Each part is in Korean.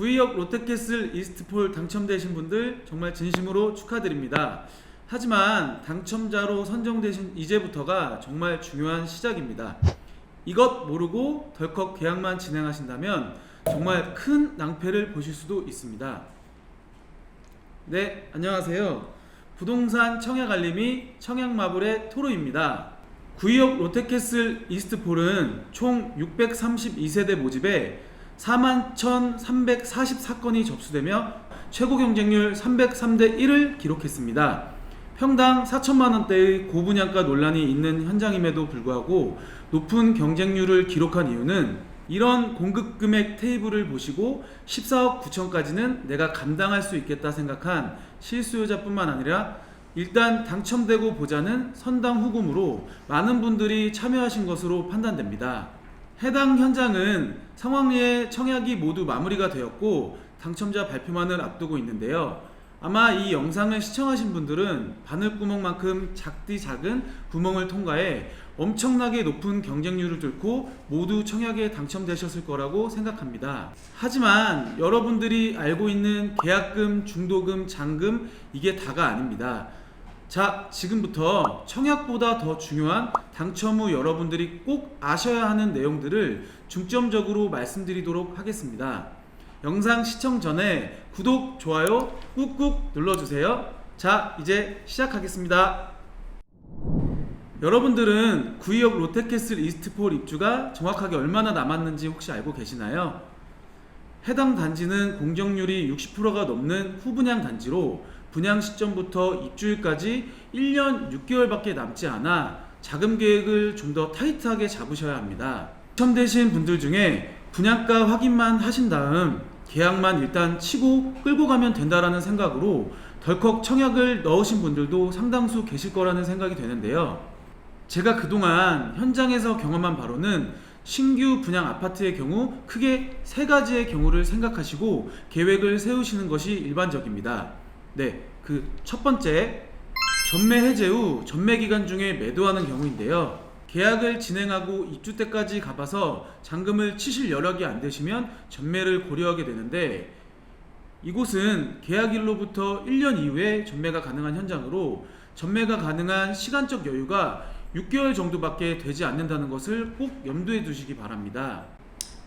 구의역 롯데캐슬 이스트폴 당첨되신 분들 정말 진심으로 축하드립니다. 하지만 당첨자로 선정되신 이제부터가 정말 중요한 시작입니다. 이것 모르고 덜컥 계약만 진행하신다면 정말 큰 낭패를 보실 수도 있습니다. 네, 안녕하세요. 부동산 청약알림이 청약마블의 토로입니다. 구의역 롯데캐슬 이스트폴은 총 632세대 모집에 41,344건이 접수되며 최고 경쟁률 303대 1을 기록했습니다. 평당 4천만원대의 고분양가 논란이 있는 현장임에도 불구하고 높은 경쟁률을 기록한 이유는 이런 공급금액 테이블을 보시고 14억 9천까지는 내가 감당할 수 있겠다 생각한 실수요자뿐만 아니라 일단 당첨되고 보자는 선당 후금으로 많은 분들이 참여하신 것으로 판단됩니다. 해당 현장은 상황리에 청약이 모두 마무리가 되었고 당첨자 발표만을 앞두고 있는데요. 아마 이 영상을 시청하신 분들은 바늘구멍만큼 작디 작은 구멍을 통과해 엄청나게 높은 경쟁률을 뚫고 모두 청약에 당첨되셨을 거라고 생각합니다. 하지만 여러분들이 알고 있는 계약금, 중도금, 잔금 이게 다가 아닙니다. 자, 지금부터 청약보다 더 중요한 당첨 후 여러분들이 꼭 아셔야 하는 내용들을 중점적으로 말씀드리도록 하겠습니다. 영상 시청 전에 구독, 좋아요 꾹꾹 눌러주세요. 자, 이제 시작하겠습니다. 여러분들은 구의역 롯데캐슬 이스트폴 입주가 정확하게 얼마나 남았는지 혹시 알고 계시나요? 해당 단지는 공정률이 60%가 넘는 후분양 단지로 분양 시점부터 입주일까지 1년 6개월밖에 남지 않아 자금 계획을 좀 더 타이트하게 잡으셔야 합니다. 당첨되신 분들 중에 분양가 확인만 하신 다음 계약만 일단 치고 끌고 가면 된다라는 생각으로 덜컥 청약을 넣으신 분들도 상당수 계실 거라는 생각이 되는데요. 제가 그동안 현장에서 경험한 바로는 신규 분양 아파트의 경우 크게 세 가지의 경우를 생각하시고 계획을 세우시는 것이 일반적입니다. 네, 그 첫 번째, 전매 해제 후 전매 기간 중에 매도하는 경우인데요. 계약을 진행하고 입주 때까지 가봐서 잔금을 치실 여력이 안 되시면 전매를 고려하게 되는데, 이곳은 계약일로부터 1년 이후에 전매가 가능한 현장으로 전매가 가능한 시간적 여유가 6개월 정도밖에 되지 않는다는 것을 꼭 염두에 두시기 바랍니다.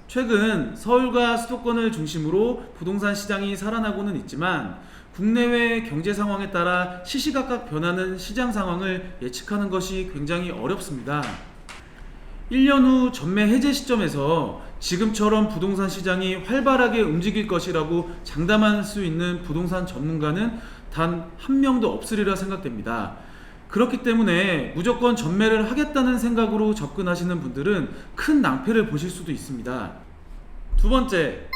최근 서울과 수도권을 중심으로 부동산 시장이 살아나고는 있지만 국내외 경제 상황에 따라 시시각각 변하는 시장 상황을 예측하는 것이 굉장히 어렵습니다. 1년 후 전매 해제 시점에서 지금처럼 부동산 시장이 활발하게 움직일 것이라고 장담할 수 있는 부동산 전문가는 단 한 명도 없으리라 생각됩니다. 그렇기 때문에 무조건 전매를 하겠다는 생각으로 접근하시는 분들은 큰 낭패를 보실 수도 있습니다. 두 번째,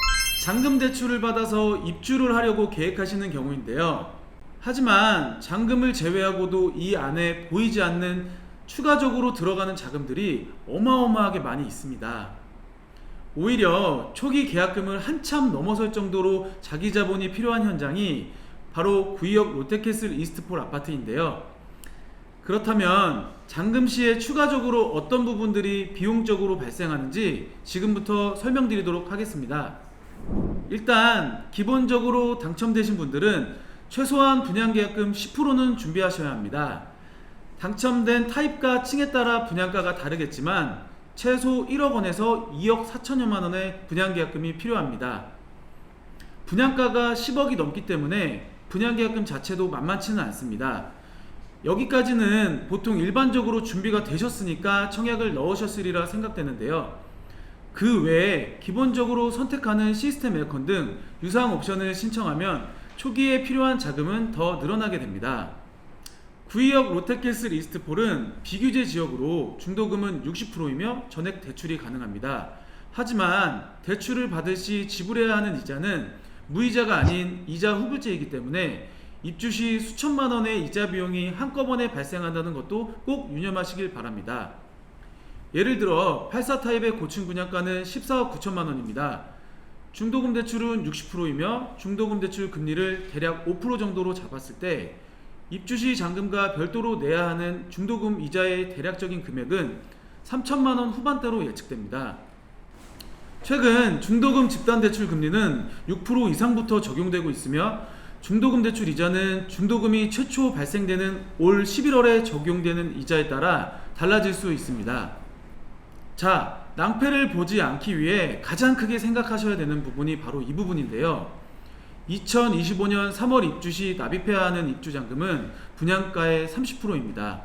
잔금 대출을 받아서 입주를 하려고 계획하시는 경우인데요. 하지만 잔금을 제외하고도 이 안에 보이지 않는 추가적으로 들어가는 자금들이 어마어마하게 많이 있습니다. 오히려 초기 계약금을 한참 넘어설 정도로 자기 자본이 필요한 현장이 바로 구의역 롯데캐슬 이스트폴 아파트인데요. 그렇다면 잔금 시에 추가적으로 어떤 부분들이 비용적으로 발생하는지 지금부터 설명드리도록 하겠습니다. 일단 기본적으로 당첨되신 분들은 최소한 분양계약금 10%는 준비하셔야 합니다. 당첨된 타입과 층에 따라 분양가가 다르겠지만 최소 1억 원에서 2억 4천여만 원의 분양계약금이 필요합니다. 분양가가 10억이 넘기 때문에 분양계약금 자체도 만만치는 않습니다. 여기까지는 보통 일반적으로 준비가 되셨으니까 청약을 넣으셨으리라 생각되는데요. 그 외에 기본적으로 선택하는 시스템 에어컨 등 유사한 옵션을 신청하면 초기에 필요한 자금은 더 늘어나게 됩니다. 구의역 롯데캐슬 이스트폴은 비규제 지역으로 중도금은 60%이며 전액 대출이 가능합니다. 하지만 대출을 받을 시 지불해야 하는 이자는 무이자가 아닌 이자 후불제이기 때문에 입주 시 수천만 원의 이자 비용이 한꺼번에 발생한다는 것도 꼭 유념하시길 바랍니다. 예를 들어 84 타입의 고층 분양가는 14억 9천만 원입니다. 중도금 대출은 60%이며 중도금 대출 금리를 대략 5% 정도로 잡았을 때 입주 시 잔금과 별도로 내야 하는 중도금 이자의 대략적인 금액은 3천만 원 후반대로 예측됩니다. 최근 중도금 집단대출 금리는 6% 이상부터 적용되고 있으며 중도금 대출 이자는 중도금이 최초 발생되는 올 11월에 적용되는 이자에 따라 달라질 수 있습니다. 자, 낭패를 보지 않기 위해 가장 크게 생각하셔야 되는 부분이 바로 이 부분인데요. 2025년 3월 입주 시 납입해야 하는 입주잔금은 분양가의 30%입니다.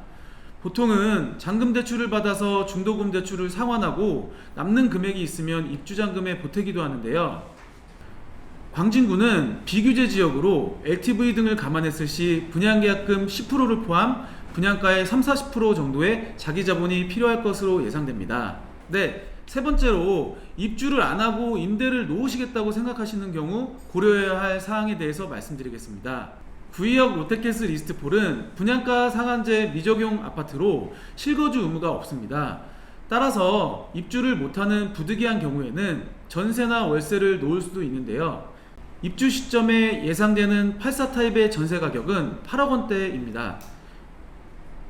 보통은 잔금 대출을 받아서 중도금 대출을 상환하고 남는 금액이 있으면 입주잔금에 보태기도 하는데요. 광진구는 비규제 지역으로 LTV 등을 감안했을 시 분양계약금 10%를 포함 분양가의 30-40% 정도의 자기자본이 필요할 것으로 예상됩니다. 네, 세 번째로 입주를 안 하고 임대를 놓으시겠다고 생각하시는 경우 고려해야 할 사항에 대해서 말씀드리겠습니다. 구의역 롯데캐슬 이스트폴은 분양가 상한제 미적용 아파트로 실거주 의무가 없습니다. 따라서 입주를 못하는 부득이한 경우에는 전세나 월세를 놓을 수도 있는데요. 입주 시점에 예상되는 84 타입의 전세 가격은 8억 원대입니다.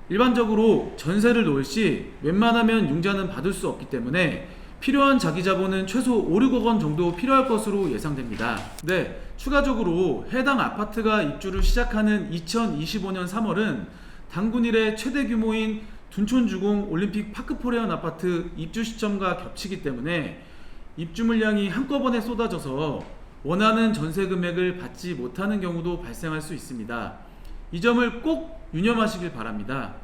일반적으로 전세를 놓을 시 웬만하면 융자는 받을 수 없기 때문에 필요한 자기자본은 최소 5, 6억 원 정도 필요할 것으로 예상됩니다. 네, 추가적으로 해당 아파트가 입주를 시작하는 2025년 3월은 단군 이래 최대 규모인 둔촌주공 올림픽 파크포레온 아파트 입주 시점과 겹치기 때문에 입주 물량이 한꺼번에 쏟아져서 원하는 전세 금액을 받지 못하는 경우도 발생할 수 있습니다. 이 점을 꼭 유념하시길 바랍니다.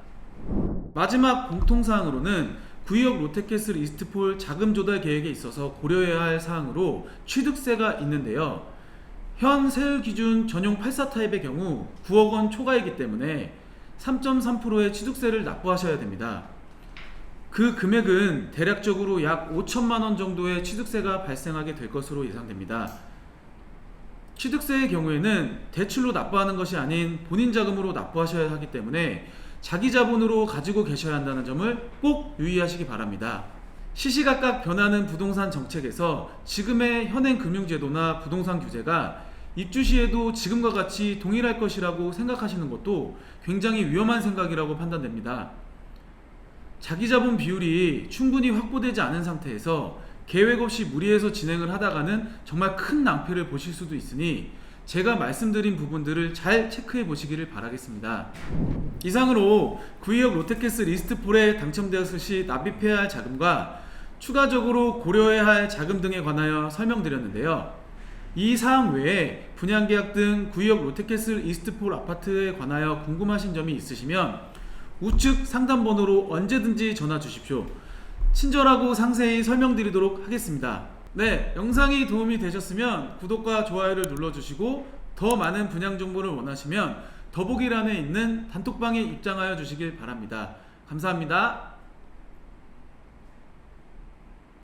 마지막 공통사항으로는 구의역 롯데캐슬 이스트폴 자금 조달 계획에 있어서 고려해야 할 사항으로 취득세가 있는데요. 현 세율 기준 전용 84 타입의 경우 9억 원 초과이기 때문에 3.3%의 취득세를 납부하셔야 됩니다. 그 금액은 대략적으로 약 5천만 원 정도의 취득세가 발생하게 될 것으로 예상됩니다. 취득세의 경우에는 대출로 납부하는 것이 아닌 본인 자금으로 납부하셔야 하기 때문에 자기 자본으로 가지고 계셔야 한다는 점을 꼭 유의하시기 바랍니다. 시시각각 변하는 부동산 정책에서 지금의 현행 금융제도나 부동산 규제가 입주 시에도 지금과 같이 동일할 것이라고 생각하시는 것도 굉장히 위험한 생각이라고 판단됩니다. 자기 자본 비율이 충분히 확보되지 않은 상태에서 계획 없이 무리해서 진행을 하다가는 정말 큰 낭패를 보실 수도 있으니 제가 말씀드린 부분들을 잘 체크해 보시기를 바라겠습니다. 이상으로 구의역 롯데캐슬 이스트폴에 당첨되었을 시 납입해야 할 자금과 추가적으로 고려해야 할 자금 등에 관하여 설명드렸는데요. 이 사항 외에 분양계약 등 구의역 롯데캐슬 이스트폴 아파트에 관하여 궁금하신 점이 있으시면 우측 상담번호로 언제든지 전화 주십시오. 친절하고 상세히 설명드리도록 하겠습니다. 네, 영상이 도움이 되셨으면 구독과 좋아요를 눌러주시고 더 많은 분양 정보를 원하시면 더보기란에 있는 단톡방에 입장하여 주시길 바랍니다. 감사합니다.